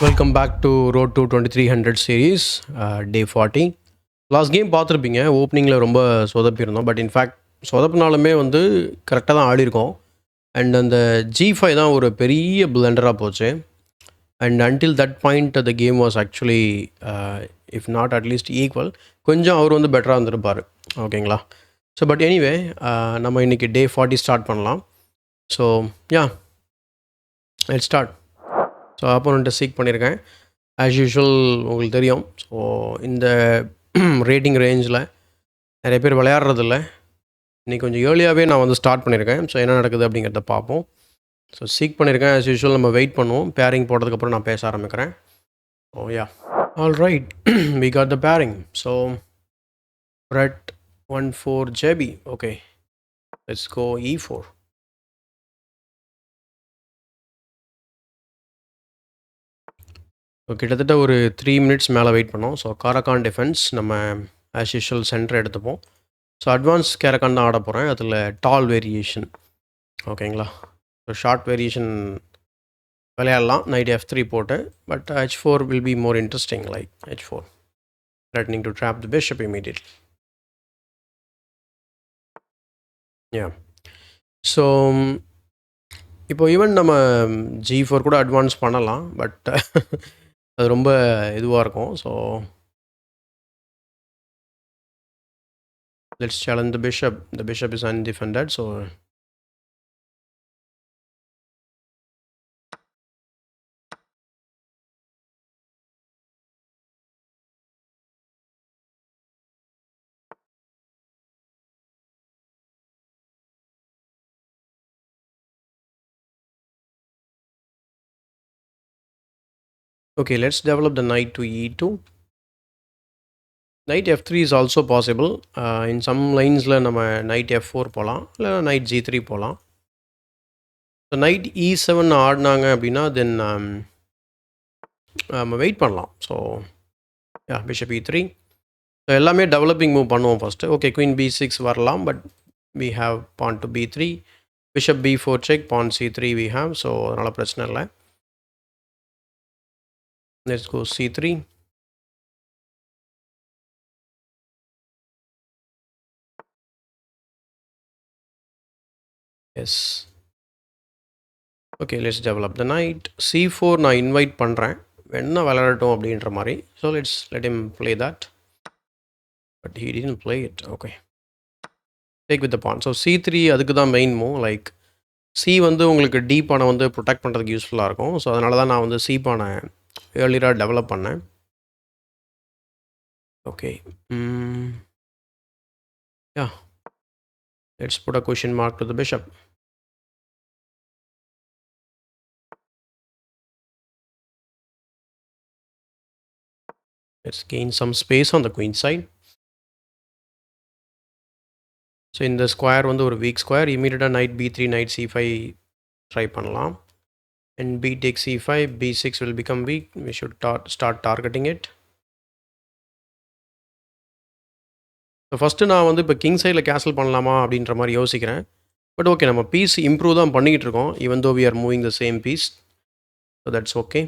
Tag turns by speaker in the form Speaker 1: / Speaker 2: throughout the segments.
Speaker 1: Welcome back to road to 2300 series day 40. Last game பார்த்துருப்பீங்க. ஓப்பனிங்கில் ரொம்ப சொதப்பியிருந்தோம். பட் இன்ஃபேக்ட் சொதப்பினாலுமே வந்து கரெக்டாக தான் ஆடிருக்கோம். அண்ட் அந்த G5 தான் ஒரு பெரிய பிளண்டராக போச்சு. And until that point the game was actually if not at least equal. கொஞ்சம் அவர் வந்து பெட்டராக இருந்திருப்பார். ஓகேங்களா? ஸோ பட் எனிவே நம்ம இன்றைக்கி டே 40 ஸ்டார்ட் பண்ணலாம். So yeah let's start. So ஆப்போனண்ட்டை சீக் பண்ணியிருக்கேன். ஆஸ் யூஷுவல் உங்களுக்கு தெரியும். ஸோ இந்த ரேட்டிங் ரேஞ்சில் நிறைய பேர் விளையாடுறதில்ல. இன்றைக்கி கொஞ்சம் ஏர்லியாகவே நான் வந்து ஸ்டார்ட் பண்ணியிருக்கேன். ஸோ என்ன நடக்குது அப்படிங்கிறத பார்ப்போம். ஸோ சீக் பண்ணியிருக்கேன். ஆஸ் யூஷுவல் நம்ம வெயிட் பண்ணுவோம். பேரிங் போட்டதுக்கப்புறம் நான் பேச ஆரம்பிக்கிறேன். Oh yeah all right, we got the pairing. So red 1-4 JB. Okay, let's go E4. So கிட்டத்தட்ட ஒரு 3 மினிட்ஸ் மேலே வெயிட் பண்ணோம். ஸோ காரகான் டிஃபென்ஸ் நம்ம ஆஸ் யூஷுவல் சென்டர் எடுத்துப்போம். ஸோ அட்வான்ஸ் கேரகான் தான் ஆட போகிறேன். அதில் டால் வேரியேஷன். ஓகேங்களா? ஸோ ஷார்ட் வேரியேஷன் விளையாடலாம் நைட் F3 போட்டு. But H4 will be more interesting. Like H4 threatening to trap the bishop immediately. Yeah. So இப்போ ஈவன் நம்ம G4 கூட அட்வான்ஸ் பண்ணலாம். பட் அது ரொம்ப இதுவாக இருக்கும். So let's challenge the bishop. The bishop is undefended. So okay, let's develop the knight to E2. Knight F3 is also possible. In some linesல நம்ம knight F4 போகலாம், இல்லை knight G3 போகலாம். ஸோ knight E7 ஆடினாங்க அப்படின்னா தென் நம்ம wait பண்ணலாம். So யா bishop E3. So எல்லாமே developing move பண்ணுவோம் ஃபஸ்ட்டு. ஓகே, queen B6 வரலாம். But we have pawn to B3. bishop B4 check, pawn C3 we have. So அதனால் பிரச்சனை இல்லை. let's go C3. Yes. Okay, let's develop the knight. C4 நான் invite பண்ணுறேன், வேணா விளையாடட்டும் அப்படின்ற மாதிரி. So let's let him play that. But he didn't play it. Okay, take with the pawn. So C3 அதுக்கு தான் மெயின் மூவ். லைக் C வந்து உங்களுக்கு D பானை வந்து ப்ரொடெக்ட் பண்ணுறதுக்கு யூஸ்ஃபுல்லாக இருக்கும். ஸோ அதனால தான் நான் வந்து C பானை ஏர்லியராக டெவலப் பண்ணேன். Okay, yeah let's put a question mark to the bishop. Let's gain some space on the queen side. So இந்த ஸ்கொயர் வந்து ஒரு வீக் ஸ்கொயர். இமீடியட்டாக knight B3, knight C5 try பண்ணலாம். and B takes C5, B6 will become weak. We should start targeting it. So first நான் வந்து இப்போ king சைடில் cancel பண்ணலாமா அப்படின்ற மாதிரி யோசிக்கிறேன். பட் ஓகே, நம்ம பீஸ் இம்ப்ரூவ் தான் பண்ணிக்கிட்டு இருக்கோம். Even though we are moving the same piece. So that's okay.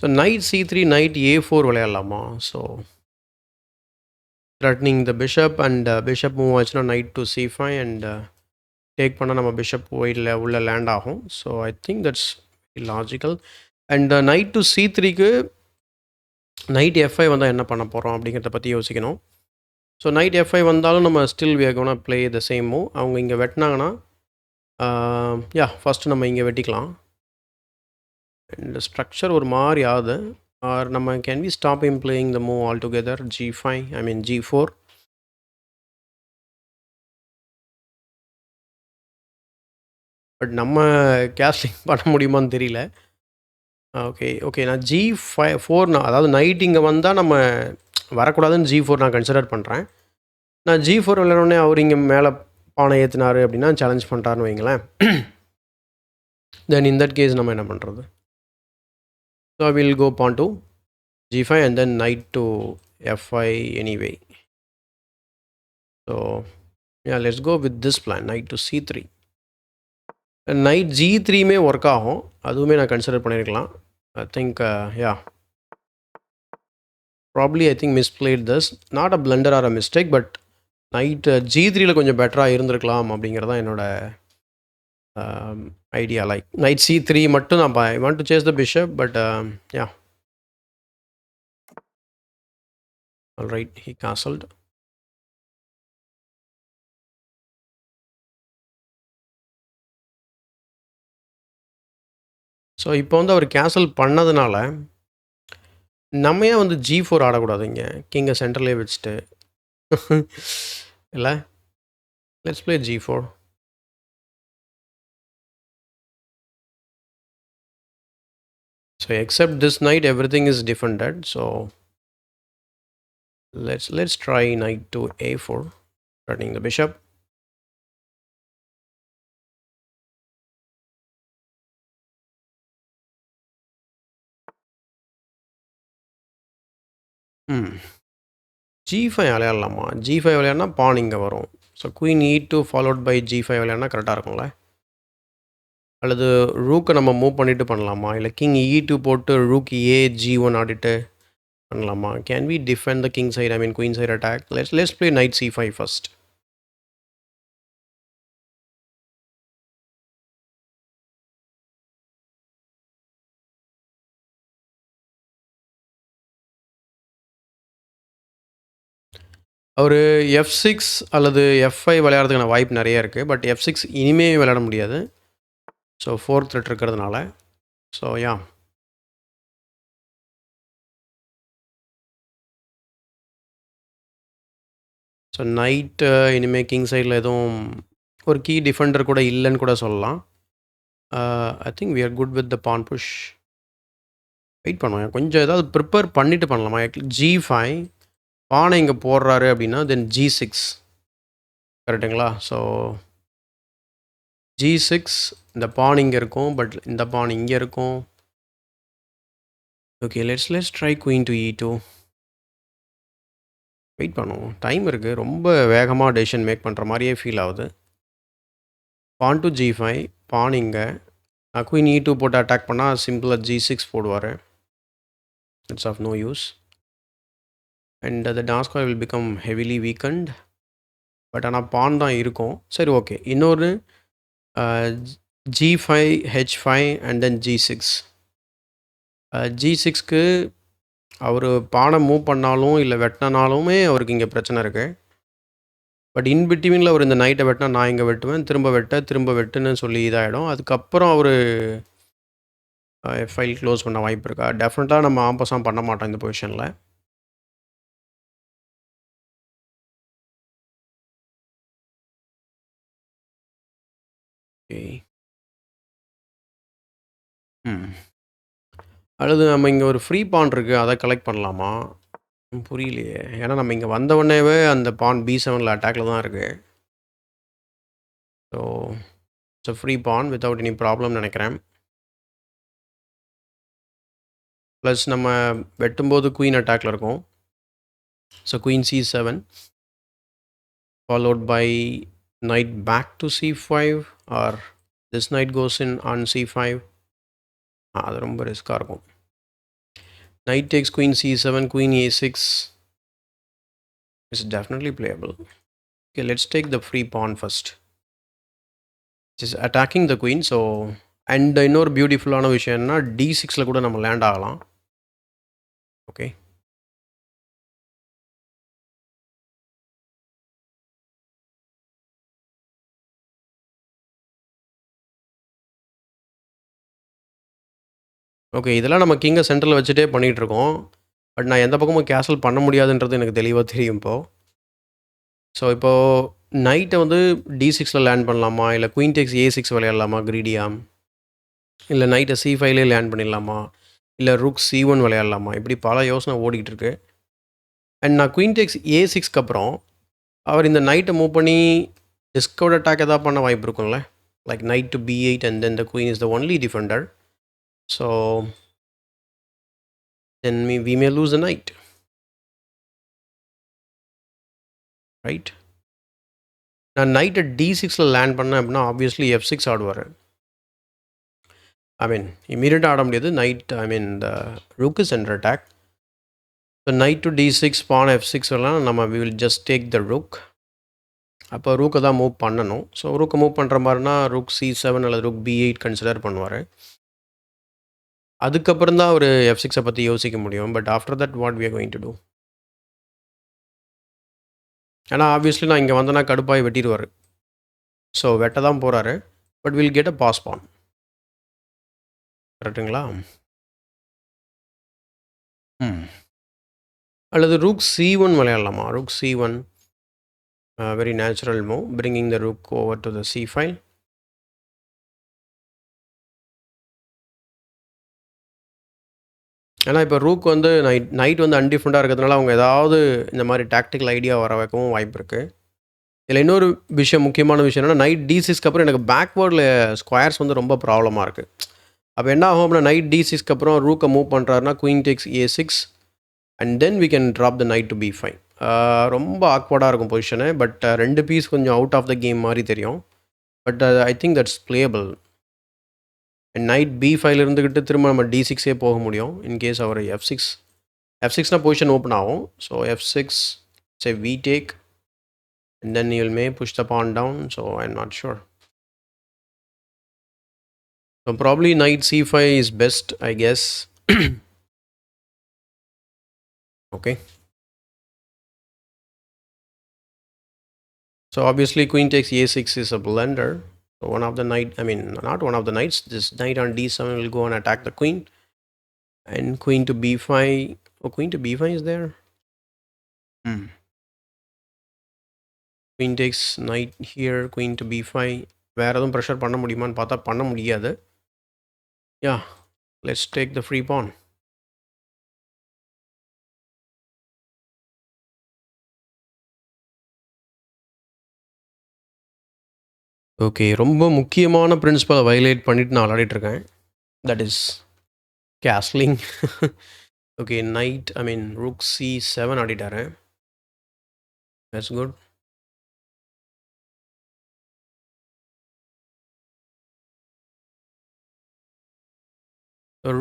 Speaker 1: So knight C3, knight A4 விளையாடலாமா? So threatening the bishop and bishop move ஆச்சுன்னா knight to C5 and take பண்ணால் நம்ம bishop ஒயிட்டில் உள்ள land ஆகும். So I think that's logical. And knight to C3க்கு knight F5 வந்தால் என்ன பண்ண போகிறோம் அப்படிங்கிறத பற்றி யோசிக்கணும். ஸோ நைட் F5 வந்தாலும் நம்ம still we are gonna play the same move. அவங்க இங்கே வெட்டினாங்கன்னா யா ஃபஸ்ட்டு நம்ம இங்கே வெட்டிக்கலாம். இந்த ஸ்ட்ரக்சர் ஒரு மாதிரி ஆகுது. ஆர் நம்ம can we stop him playing the move altogether? G5, I mean G4. But நம்ம கேஸ்லிங் பண்ண முடியுமான்னு தெரியல. ஓகே ஓகே, நான் G4 நான் அதாவது நைட் இங்கே வந்தால் நம்ம வரக்கூடாதுன்னு G4 நான் கன்சிடர் பண்ணுறேன். நான் G4 விளையாடனோடனே அவர் இங்கே மேலே பானை ஏற்றினார் அப்படின்னா சேலஞ்ச் பண்ணிட்டாருன்னு வைங்களேன். தென் இன் தட் கேஸ் நம்ம என்ன பண்ணுறது? So I will go pawn to G5 and then knight to F5 anyway. So yeah, let's go with this plan, knight to C3. Knight G3மே ஒர்க் ஆகும், அதுவுமே நான் கன்சிடர் பண்ணியிருக்கலாம். I think yeah, probably I think misplayed this, not a blunder or a mistake, but knight G3ல கொஞ்சம் பெட்டராக இருந்திருக்கலாம் அப்படிங்கிறதான் என்னோட ஐடியா. லைக் knight C3 மட்டும் நான் I want to chase the bishop, but yeah, all right, he castled. So இப்போ வந்து அவர் cancel பண்ணதுனால நம்ம ஏன் வந்து G4 ஆடக்கூடாதுங்க, கிங்கை சென்டர்லேயே வச்சுட்டு இல்லை? Let's play G4. So accept this night everything is defended. So let's try knight to A4, threatening the bishop. G5 விளையாடலாமா? G5 விளையாடினா pawn இங்கே வரும். So queen E2 followed by G5 விளையாடினா கரெக்டாக இருக்கும்ல? அல்லது ரூக்கை நம்ம மூவ் பண்ணிவிட்டு பண்ணலாமா? இல்லை கிங் E2 போட்டு ரூக் A G1 ஆடிட்டு பண்ணலாமா? Can we defend the king side, I mean queen side attack? Let's play knight C5 first. அவர் F6 அல்லது F5 விளையாடுறதுக்கான வாய்ப்பு நிறைய இருக்குது. பட் F6 இனிமே விளையாட முடியாது. ஸோ 4th த்ரெட் இருக்கிறதுனால. ஸோ யா, ஸோ நைட்டு இனிமேல் கிங் சைடில் எதுவும் ஒரு கீ டிஃபெண்டர் கூட இல்லைன்னு கூட சொல்லலாம். I think we are good with the pawn push. Wait பண்ணுவேன், கொஞ்சம் ஏதாவது ப்ரிப்பேர் பண்ணிவிட்டு பண்ணலாமா? G5 பானை இங்கே போடுறாரு அப்படின்னா தென் G6 கரெக்டுங்களா? ஸோ G6 இந்த பான் இங்கே இருக்கும், பட் இந்த பான் இங்கே இருக்கும். Okay, let's try queen to E2. Wait பண்ணுவோம், டைம் இருக்குது. ரொம்ப வேகமாக டெசிஷன் மேக் பண்ணுற மாதிரியே ஃபீல் ஆகுது. பான் டு G5, பான் இங்கே. நான் குயின் E2 போட்டு அட்டாக் பண்ணால் சிம்பிளாக G6 போடுவார். It's of no use. And the டான் square will become heavily weakened. But ஆனால் பான் தான் இருக்கும். சரி, ஓகே. இன்னொரு G5 H5 and then G6. G6க்கு அவர் பானை மூவ் பண்ணாலும் இல்லை வெட்டினாலுமே அவருக்கு இங்கே பிரச்சனை இருக்குது. பட் இன் பிட்வீனில் அவர் இந்த நைட்டை வெட்டினா நான் இங்கே வெட்டுவேன், திரும்ப வெட்டுன்னு சொல்லி இதாகிடும். அதுக்கப்புறம் அவர் ஃபைல் க்ளோஸ் பண்ண வாய்ப்பு இருக்கா? டெஃபினட்டாக நம்ம ஆப்போஸாக பண்ண மாட்டோம் இந்த பொசிஷனில். ஓகே, அல்லது நம்ம இங்கே ஒரு ஃப்ரீ பான் இருக்குது, அதை கலெக்ட் பண்ணலாமா? புரியலையே. ஏன்னா நம்ம இங்கே வந்த உடனேவே அந்த பான் B7 அட்டாக்ல தான் இருக்குது. So it's a free pawn without any problem நினைக்கிறேன். ப்ளஸ் நம்ம வெட்டும்போது குயின் அட்டாக்ல இருக்கும். So queen C7 followed by knight back to C5 or this knight goes in on C5. அது ரொம்ப ரிஸ்க்காக இருக்கும். Knight takes queen C7, queen A6 is definitely playable. Okay, let's take the free pawn first. It is attacking the queen. So and இன்னொரு பியூட்டிஃபுல்லான விஷயம்னா D6ல கூட நம்ம land ஆகலாம். Okay, okay. இதெல்லாம் நம்ம கிங்கை சென்டரில் வச்சுட்டே பண்ணிகிட்ருக்கோம். பட் நான் எந்த பக்கமும் கேன்சல் பண்ண முடியாதுன்றது எனக்கு தெளிவாக தெரியும் இப்போது. ஸோ இப்போது நைட்டை வந்து D6ல லேண்ட் பண்ணலாமா, இல்லை குயின் டேக்ஸ் A6 விளையாடலாமா கிரீடியா, இல்லை நைட்டை C5லே லேண்ட் பண்ணிடலாமா, இல்லை ருக் C1 விளையாடலாமா, இப்படி பல யோசனை ஓடிக்கிட்டு இருக்கு. அண்ட் நான் குயின் டேக்ஸ் A6க்கு அப்புறம் அவர் இந்த நைட்டை மூவ் பண்ணி டிஸ்கவர்ட் அட்டாக் எதாவது பண்ண வாய்ப்பு இருக்கும்ல. Like knight to b8 and then the queen is the only defender. So then we may lose the knight. Right? நான் நைட் d6ல லேண்ட் பண்ணேன் அப்படின்னா ஆப்வியஸ்லி f6 ஆடுவார். ஐ மீன் இமீடியட்டாக ஆட முடியாது. Night I mean the rook is under attack. So knight to d6 pawn f6 எல்லாம் நம்ம we will just take the rook. அப்போ ரூக்கை தான் மூவ் பண்ணணும். ஸோ ரூக்கை மூவ் பண்ணுற மாதிரினா rook c7 அல்லது rook b8 கன்சிடர் பண்ணுவார். அதுக்கப்புறம் தான் அவர் f6 பற்றி யோசிக்க முடியும். But after that what we are going to do? ஏன்னா ஆப்வியஸ்லி நான் இங்கே வந்தேன்னா கடுப்பாய் வெட்டிடுவார். ஸோ வெட்ட தான் போகிறாரு. But will get a pass pawn. கரெக்டுங்களா? அல்லது ரூக் c1 விளையாடலாமா? Rook c1 very natural move, bringing the rook over to the c file. ஏன்னா இப்போ ரூக் வந்து நைட் வந்து அன்டிஃபரெண்டாக இருக்கிறதுனால அவங்க ஏதாவது இந்த மாதிரி டாக்டிக்கல் ஐடியா வர வைக்கவும் வாய்ப்பு இருக்குது. இதில் இன்னொரு விஷயம், முக்கியமான விஷயம் என்னென்னா நைட் d6க்கு அப்புறம் எனக்கு பேக்வேர்டில் ஸ்கொயர்ஸ் வந்து ரொம்ப ப்ராப்ளமாக இருக்குது. அப்போ என்ன ஆகும் அப்படின்னா நைட் d6க்கு அப்புறம் ரூக்கை மூவ் பண்ணுறாருன்னா queen takes a6 and then we can drop the knight to b5. ரொம்ப ஆக்வர்டாக இருக்கும் பொசிஷனு. பட் ரெண்டு பீஸ் கொஞ்சம் அவுட் ஆஃப் த கேம் மாதிரி தெரியும். But I think that's playable. Knight b5 இருந்துக்கிட்டு திரும்ப நம்ம d6ஏ போக முடியும். இன்கேஸ் அவர் f6னா பொசிஷன் ஓப்பன் ஆகும். So f6 say we take and then you may push the pawn down. So I'm not sure. So probably knight c5 is best, I guess. Okay. So obviously queen takes a6 is a blunder. So one of the knight, I mean not one of the knights, this knight on d7 will go and attack the queen. And queen to b5. Oh, queen to b5 is there. Queen takes knight here, queen to b5. வேறு எதுவும் pressure பண்ண முடியுமான்னு பார்த்தா பண்ண முடியாது. Yeah, let's take the free pawn. Okay, ரொம்ப முக்கியமான பிரின்சிபலை வயலேட் பண்ணிட்டு நான் விளையாடிட்டுருக்கேன். That is castling. Okay, knight I mean rook c7 ஆடிட்டாரு. That's good.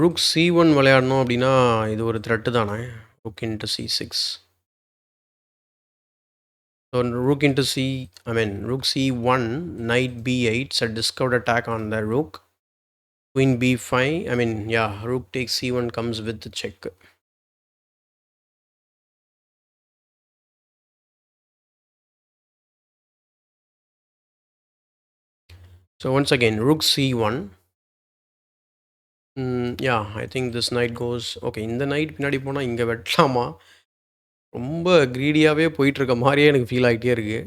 Speaker 1: ரூக் c1 விளையாடணும் அப்படின்னா இது ஒரு த்ரெட்டு தானே. Rook into c6. So rook into rook c1, knight b8, it's a discovered attack on the rook. Queen b5, rook takes c1 comes with the check. So once again, rook c1. I think this knight goes. Okay, இந்த night பின்னாடி போனால் இங்கே வெட்டலாமா? ரொம்ப க்ரீடியாகவே போயிட்டுருக்க மாதிரியே எனக்கு feel ஆகிட்டே இருக்கு.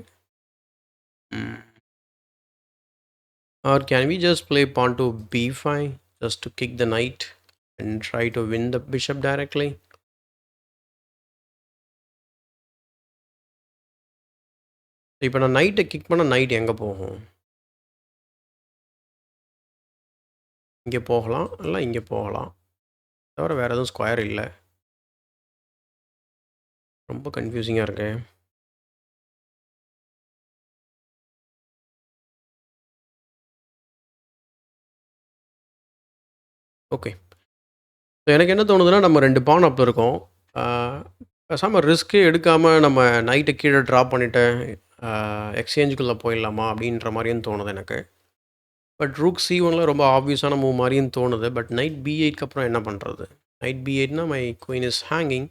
Speaker 1: Or can we just play pawn to b5 just to kick the knight and try to win the bishop directly? இப்போ நான் நைட்டை கிக் பண்ண நைட் எங்கே போகும்? இங்கே போகலாம், இல்லை இங்கே போகலாம். தவிர வேறு எதுவும் ஸ்கொயர் இல்லை. ரொம்ப கன்ஃபியூசிங்காக இருக்கு. ஓகே, ஸோ எனக்கு என்ன தோணுதுன்னா நம்ம 2 பான் அப் இருக்கோம். பேசாமல் ரிஸ்க்கே எடுக்காமல் நம்ம நைட்டை கீழே ட்ராப் பண்ணிவிட்டு எக்ஸ்சேஞ்சுக்குள்ளே போயிடலாமா அப்படின்ற மாதிரியும் தோணுது எனக்கு. பட் ரூக் c1ல ரொம்ப ஆப்வியஸான மூவ் மாதிரியும் தோணுது. பட் நைட் b8க்கு அப்புறம் என்ன பண்ணுறது? நைட் b8னா my queen is hanging.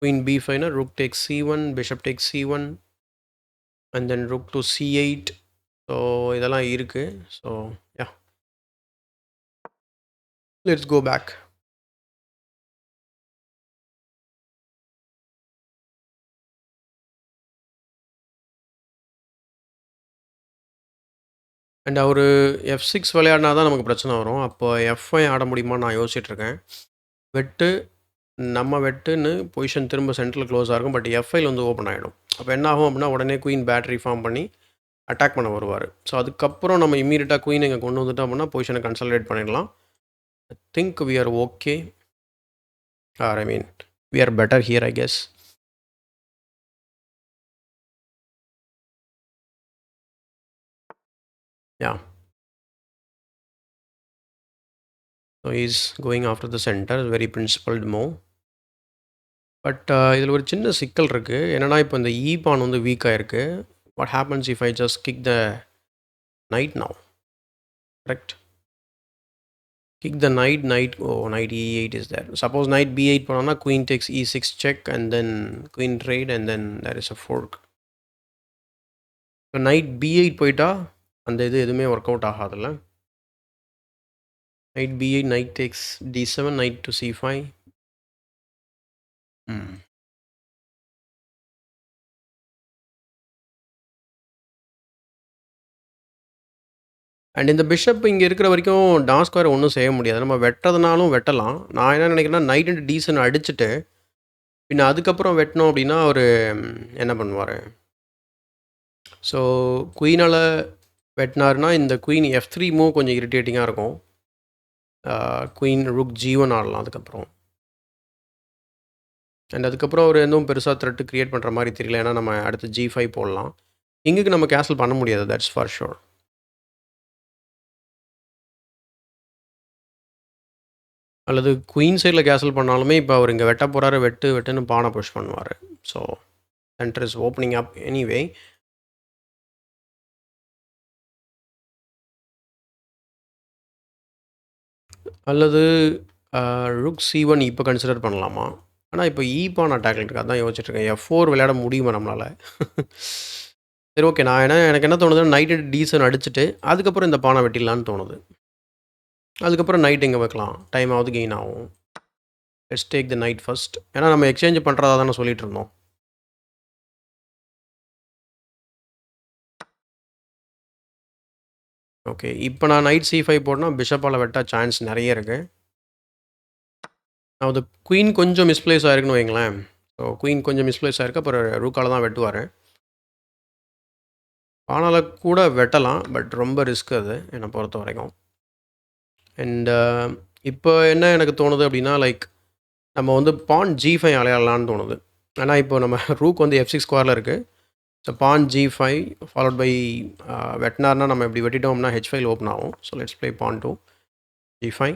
Speaker 1: Queen b5னா rook takes c1, bishop takes c1 and then rook to c8. So இதெல்லாம் இருக்குது. So yeah, let's go back. And அவர் f6 விளையாடினா தான் நமக்கு பிரச்சனை வரும். அப்போ f5 ஆட முடியுமான்னு நான் யோசிச்சுட்ருக்கேன். வெட்டு நம்ம வெட்டுன்னு பொசிஷன் திரும்ப சென்டரில் க்ளோஸாக இருக்கும். பட் எஃப்ஐல வந்து ஓப்பன் ஆகிடும். அப்போ என்ன ஆகும் அப்படின்னா, உடனே குயின் பேட்டரி ஃபார்ம் பண்ணி அட்டாக் பண்ண வருவார். ஸோ அதுக்கப்புறம் நம்ம இம்மீடியட்டாக குயின் இங்கே கொண்டு வந்துட்டோம் அப்படின்னா பொசிஷனை கன்சல்டேட் பண்ணிடலாம். I think we are okay. Or I mean we are better here I guess. Yeah. So is going after the centre. Very principled move. But இதில் ஒரு சின்ன சிக்கல் இருக்குது. என்னென்னா இப்போ இந்த இ பான் வந்து வீக்காக இருக்குது. What happens if I just kick the knight now? Correct? Kick the knight, knight e8 is there. Suppose knight b8 போனோம்னா queen takes e6 check and then queen trade and then there is a fork. So knight b8 போயிட்டா அந்த இது எதுவுமே work out ஆகாதுல்ல. knight b8, knight takes d7, knight to c5. And இந்த bishop இங்கே இருக்கிற வரைக்கும் டான் ஸ்கொயர் ஒன்றும் செய்ய முடியாது. நம்ம வெட்டுறதுனாலும் வெட்டலாம். நான் என்ன நினைக்கிறேன்னா நைட் அண்ட் டீசன் அடிச்சுட்டு பின்ன அதுக்கப்புறம் வெட்டினோம் அப்படின்னா அவர் என்ன பண்ணுவார்? ஸோ குயினால் வெட்டினாருன்னா இந்த குயின் f3 மூவ் கொஞ்சம் இரிட்டேட்டிங்காக இருக்கும். குயின் ருக் g1 ஆடலாம் அதுக்கப்புறம். அண்ட் அதுக்கப்புறம் அவர் எதுவும் பெருசாக த்ரெட்டு க்ரியேட் பண்ணுற மாதிரி தெரியல. ஏன்னா நம்ம அடுத்து g5 போடலாம். இங்குக்கு நம்ம கேன்சல் பண்ண முடியாது. That's for sure. அல்லது குயின் சைடில் கேன்சல் பண்ணாலுமே இப்போ அவர் இங்கே வெட்ட போகிறாரு. வெட்டுன்னு பானை புஷ் பண்ணுவார். So centre is opening up anyway. அல்லது ருக் c1 இப்போ கன்சிடர் பண்ணலாமா? ஆனால் இப்போ பான் அட்டாக் இருக்குது. அதான் யோசிச்சுட்ருக்கேன். f4 விளையாட முடியுமா நம்மளால்? சரி, ஓகே. எனக்கு என்ன தோணுதுன்னா நைட் டீசன் அடிச்சுட்டு அதுக்கப்புறம் இந்த பானை வெட்டிடலான்னு தோணுது. அதுக்கப்புறம் நைட் எங்கே வைக்கலாம்? டைம் ஆகுது, கெயின் ஆகும். Let's take the night first. ஏன்னா நம்ம எக்ஸ்சேஞ்ச் பண்ணுறதா தானே சொல்லிட்டு இருந்தோம். ஓகே, இப்போ நான் நைட் c5 போட்டேன்னா பிஷப்பால் வெட்ட சான்ஸ் நிறைய இருக்குது. அது குயின் கொஞ்சம் மிஸ்பிளேஸ் ஆகிருக்குன்னு வைங்களேன். ஸோ குயின் கொஞ்சம் மிஸ்பிளேஸ் ஆகிருக்கு. அப்புறம் ரூக்கால் தான் வெட்டுவார். பானால் கூட வெட்டலாம். பட் ரொம்ப ரிஸ்க் அது என்னை பொறுத்த வரைக்கும். அண்ட் இப்போ என்ன எனக்கு தோணுது அப்படின்னா லைக் நம்ம வந்து பான் g5 அலையாடலான்னு தோணுது. ஏன்னா இப்போ நம்ம ரூக் வந்து f6 ஸ்கொயரில் இருக்குது. So pawn g5 followed by வெட்டினார்னா நம்ம இப்படி வெட்டிட்டோம்னா h5 ஓப்பன் ஆகும். So let's play pawn to g5.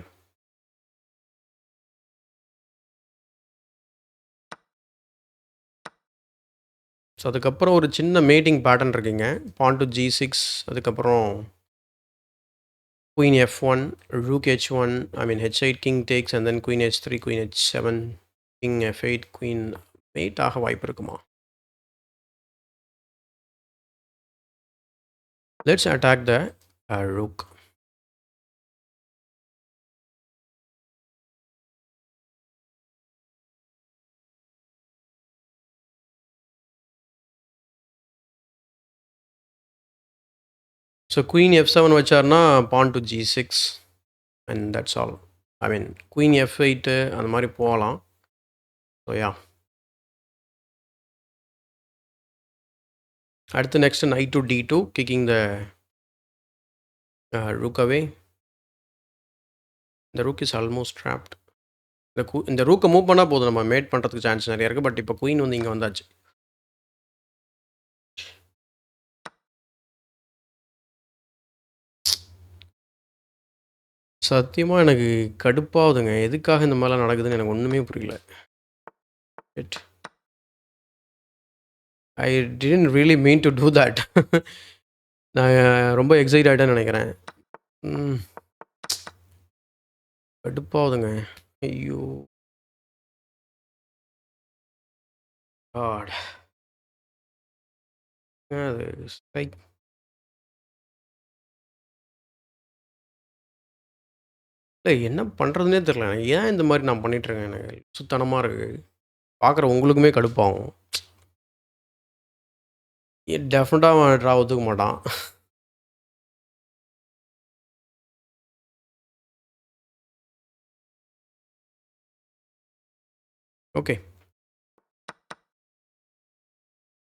Speaker 1: So அதுக்கப்புறம் ஒரு சின்ன மேட்டிங் பேட்டர்ன் இருக்குங்க. பான் டு g6, அதுக்கப்புறம் queen f1, rook h1, I mean h8, king takes and then queen h3, queen h7, king f8, queen mate ஆக வாய்ப்பு இருக்குமா? Let's attack the rook. So queen f7 வச்சார்னா pawn to g6 and that's all. I mean queen f8 அந்த மாதிரி போகலாம். So yeah, அடுத்து next knight to d2, kicking the rook away. The rook is almost trapped. இந்த ரூக்கை move பண்ணால் போதும், நம்ம mat பண்ணுறதுக்கு சான்ஸ் நிறைய இருக்குது. பட் இப்போ குயின் வந்து இங்கே வந்தாச்சு. சத்தியமாக எனக்கு கடுப்பாகுதுங்க. எதுக்காக இந்த மாதிரிலாம் நடக்குதுன்னு எனக்கு ஒன்றுமே புரியல. I didn't really mean to do that. நான் ரொம்ப எக்ஸைட் ஆகிட்டேன்னு நினைக்கிறேன். கடுப்பாகுதுங்க. ஐயோ காட். அது ஸ்ட்ரைக். இல்லை, என்ன பண்ணுறதுனே தெரில. ஏன் இந்த மாதிரி நான் பண்ணிகிட்ருக்கேன்? எனக்கு சுத்தனமாக இருக்குது. பார்க்குற உங்களுக்குமே கடுப்பாகும். டெஃபினட்டாக அவன் ட்ரா ஒத்துக்க மாட்டான். ஓகே.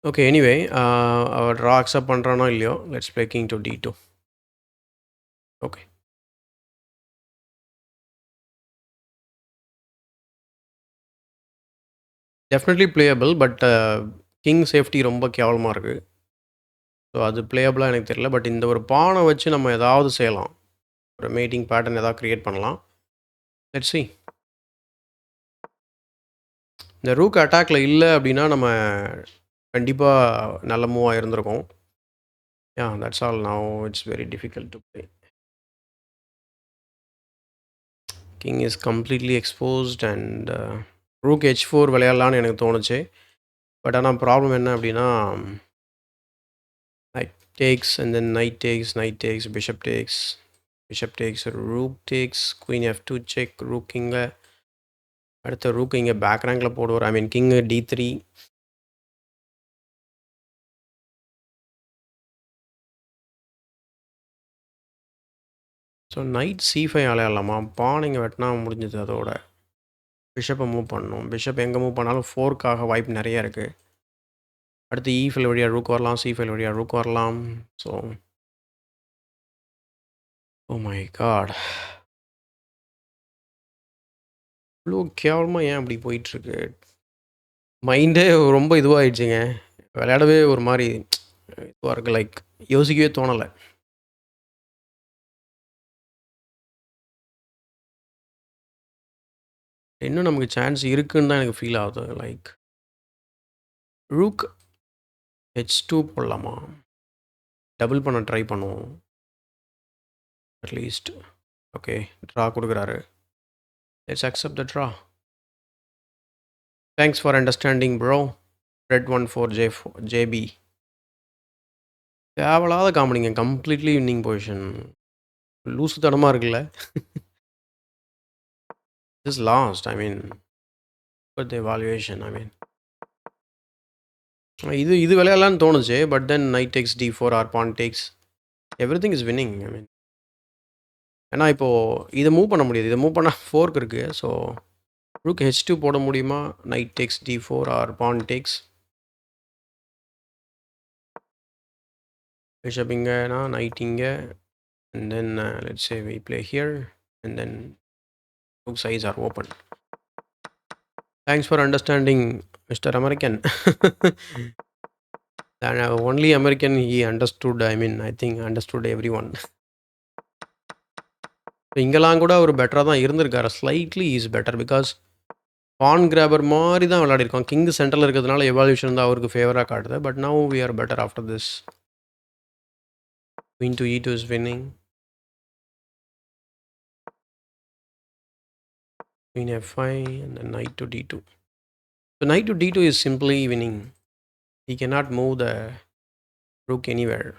Speaker 1: ஓகே. எனிவே அவர் ட்ரா அக்செப்ட் பண்ணுறானோ இல்லையோ, let's play king to D2. Okay. Definitely playable. But king safety ரொம்ப கேவலமா இருக்கு. ஸோ அது பிளேயபிளா எனக்கு தெரியல. பட் இந்த ஒரு பானை வச்சு நம்ம ஏதாவது செய்யலாம். ஒரு மேட்டிங் பேட்டர்ன் ஏதாவது கிரியேட் பண்ணலாம். Let's see. இந்த ரூக் அட்டாக்ல இல்ல அப்படின்னா, நம்ம கண்டிப்பா நல்ல மூவா இருந்திருக்கும். That's all. Now it's very difficult to play. King is completely exposed and rook H4 விளையாடலான்னு எனக்கு தோணுச்சு. பட் ஆனால் ப்ராப்ளம் என்ன அப்படின்னா, knight takes and then knight takes, bishop takes, rook takes, queen F2 check, rook இங்க அடுத்த rook இங்கே back ரேங்கில் போடுவார். I mean king D3. So knight C5 விளையாடலாமா? பான் இங்கே வெட்டினா முடிஞ்சது. அதோட பிஷப்பை மூவ் பண்ணணும். பிஷப் எங்கே மூவ் பண்ணாலும் 4க்காக வாய்ப்பு நிறைய இருக்குது. அடுத்து E5 வழியாக ரூக் வரலாம், C5 வழியாக ரூக் வரலாம். ஸோ ஓ மை காட், இவ்வளோ கேவலமாக ஏன் அப்படி போயிட்டுருக்கு? மைண்டே ரொம்ப இதுவாகிடுச்சுங்க. விளையாடவே ஒரு மாதிரி இதுவாக இருக்குது. லைக் யோசிக்கவே தோணலை. இன்னும் நமக்கு சான்ஸ் இருக்குன்னு தான் எனக்கு ஃபீல் ஆகுது. லைக் ரூக் H2 போடலாமா? டபுள் பண்ண ட்ரை பண்ணுவோம் அட்லீஸ்ட். ஓகே, ட்ரா கொடுக்குறாரு. Let's accept the draw. Thanks for understanding bro. Red 14 JB. தேவையில்லாத காமெடிங்க. Completely winning position. லூசு தனமாக இருக்குல்ல. This last I mean with evaluation. I mean இது விளையாடலான்னு தோணுச்சு. But then knight takes D4 or pawn takes, everything is winning. I mean ஏன்னா இப்போது இதை மூவ் பண்ண முடியாது. இதை மூவ் பண்ணால் ஃபோர்க் இருக்குது. ஸோ ரூக் H2 போட முடியுமா? Night takes D4 or pawn tax. Bishop இங்கேனா night இங்கே. And then let's say we play here and then rook sides are open. Thanks for understanding, Mr. American. And only American he understood. I mean, I think understood everyone. இங்கெல்லாம் கூட ஒரு பெட்டராக தான் இருந்திருக்காரு. Slightly is better because pawn grabber மாதிரி தான் விளையாடிருக்கோம். King சென்டரில் இருக்கிறதுனால எவால்யூஷன் தான் அவருக்கு ஃபேவராக காட்டுது. But now we are better after this. Queen to E2 is winning. Queen F5 and then knight to D2. So knight to D2 is simply winning. He cannot move the rook anywhere.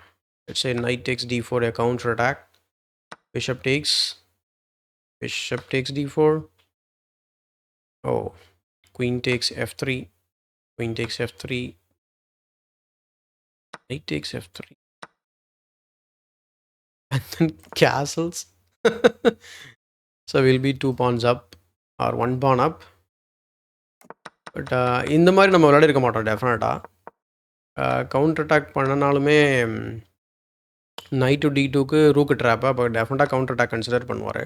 Speaker 1: Let's say knight takes D4, a counter attack. Bishop takes D4. Oh, queen takes F3. Queen takes F3. Knight takes F3. And then castles. So we'll be 2 pawns up or 1 pawn up. But இந்த மாதிரி நம்ம விளையாடிருக்க மாட்டோம் டெஃபினட்டாக. Counter attack பண்ணனாலுமே knight to D2க்கு rook ட்ராப்பை அப்போ டெஃபினட்டாக கவுண்டர் அட்டாக் கன்சிடர் பண்ணுவார்.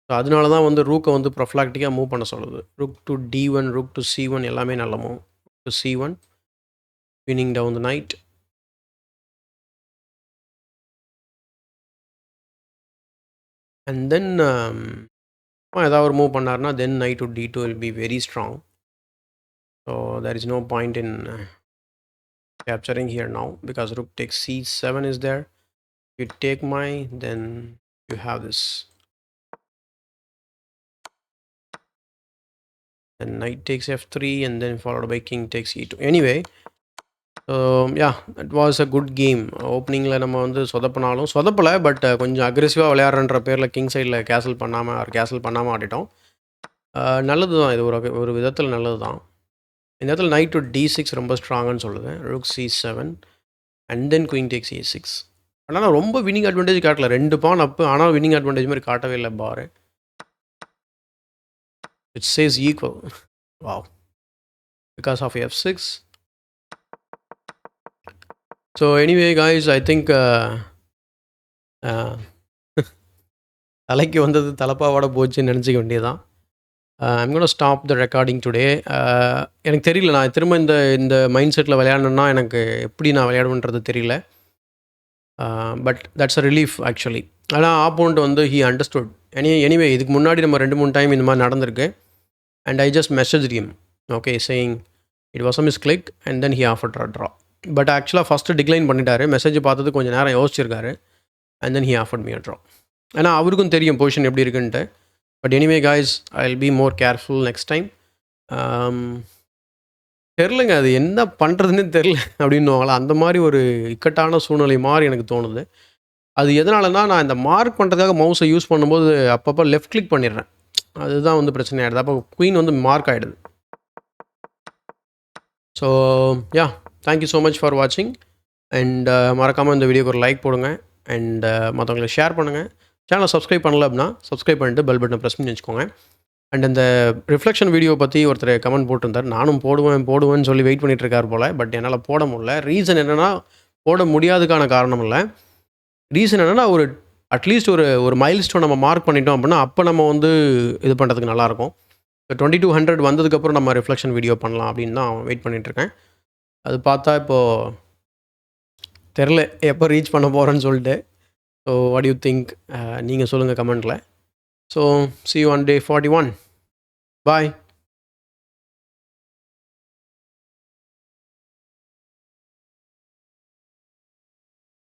Speaker 1: ஸோ அதனால தான் வந்து ரூக்கை வந்து ப்ரொஃப்ளாக்டிக்காக மூவ் பண்ண சொல்லுது. Rook to D1, rook to C1 எல்லாமே நல்ல move. To C1 winning down the knight. And then ஏதாவது ஒரு மூவ் பண்ணார்னா then knight to D2 will be very strong. So there is no point in capturing here now because rook takes C7 is there. If you take my, then you have this. Then knight takes F3 and then followed by king takes E2. Anyway, yeah, that was a good game. ஓப்பனிங்கில் நம்ம வந்து சொதப்பலை. But கொஞ்சம் அக்ரெசிவாக விளையாடுறன்ற பேரில் king சைடில் கேசல் பண்ணாமல் ஆடிட்டோம். நல்லது தான். இது ஒரு விதத்தில் நல்லது தான். இந்த இடத்துல நைட் டு D6 ரொம்ப ஸ்ட்ராங்குன்னு சொல்லுது. Rook C7 and then queen tax E6. ஆனால் ரொம்ப வின்னிங் அட்வான்டேஜ் காட்டல. 2 பான் அப்பு, ஆனால் வின்னிங் அட்வான்டேஜ் மாதிரி காட்டவே இல்லை பாரு. It chase equal. Wow. Because of F6. So anyway guys, I think தலைக்கு வந்தது தலப்பாவோட போச்சுன்னு நினச்சிக்க வேண்டியதான். I'm gonna stop the recording today. எனக்கு தெரியல, நான் திரும்ப இந்த மைண்ட் செட்டில் விளையாடணுன்னா எனக்கு எப்படி நான் விளையாடுவேன்றது தெரியல. But that's a relief actually. ஆனால் ஆப்போனண்ட் வந்து ஹீ அண்டர்ஸ்டுட். எனிவே இதுக்கு முன்னாடி நம்ம 2-3 டைம் இந்த மாதிரி நடந்திருக்கு. And I just message him, okay, saying it was a miss click and then he offered draw. But ஆக்சுவலாக ஃபஸ்ட்டு டிக்ளைன் பண்ணிட்டாரு. மெசேஜ் பார்த்தது கொஞ்சம் நேரம் யோசிச்சிருக்காரு. And then he offered me a draw. ஏன்னா அவருக்கும் தெரியும் பொசிஷன் எப்படி இருக்குன்ட்டு. But anyway guys, I will be more careful next time. தெரிலங்க, அது என்ன பண்ணுறதுன்னு தெரில அப்படின்னுவாங்களா, அந்த மாதிரி ஒரு இக்கட்டான சூழ்நிலை மாதிரி எனக்கு தோணுது. அது எதனாலனா, நான் இந்த மார்க் பண்ணுறதுக்காக மவுஸை யூஸ் பண்ணும்போது அப்பப்போ லெஃப்ட் கிளிக் பண்ணிடுறேன். அதுதான் வந்து பிரச்சனை ஆகிடுது. அப்போ குயின் வந்து மார்க் ஆகிடுது. So yeah, thank you so much for வாட்சிங். அண்ட் மறக்காமல் இந்த வீடியோக்கு ஒரு லைக் போடுங்க. அண்ட் மற்றவங்களுக்கு ஷேர் பண்ணுங்கள். சேனலை சப்ஸ்கிரைப் பண்ணல அப்படின்னா சப்ஸ்கிரைப் பண்ணிட்டு பெல் பட்டனை ப்ரெஸ் பண்ணி வச்சுக்கோங்க. அண்ட் இந்த ரிஃப்ளெக்ஷன் வீடியோ பற்றி ஒருத்தர் கமெண்ட் போட்டிருந்தார். நானும் போடுவேன்னு சொல்லி வெயிட் பண்ணிகிட்ருக்கார் போல். பட் என்னால் போட முடியல. ரீசன் என்னென்னா, போட முடியாதுக்கான காரணம் இல்லை. ரீசன் என்னென்னா, அட்லீஸ்ட் ஒரு மைல் ஸ்டோன் நம்ம மார்க் பண்ணிட்டோம் அப்படின்னா அப்போ நம்ம வந்து இது பண்ணுறதுக்கு நல்லாயிருக்கும். இப்போ 2200 வந்ததுக்கப்புறம் நம்ம ரிஃப்ளெக்ஷன் வீடியோ பண்ணலாம் அப்படின்னு தான் வெயிட் பண்ணிகிட்ருக்கேன். அது பார்த்தா இப்போது தெரில எப்போ ரீச் பண்ண போகிறேன்னு சொல்லிட்டு. So what you think? நீங்கள் சொல்லுங்கள் கமெண்ட்டில். So see you on day 41. Bye.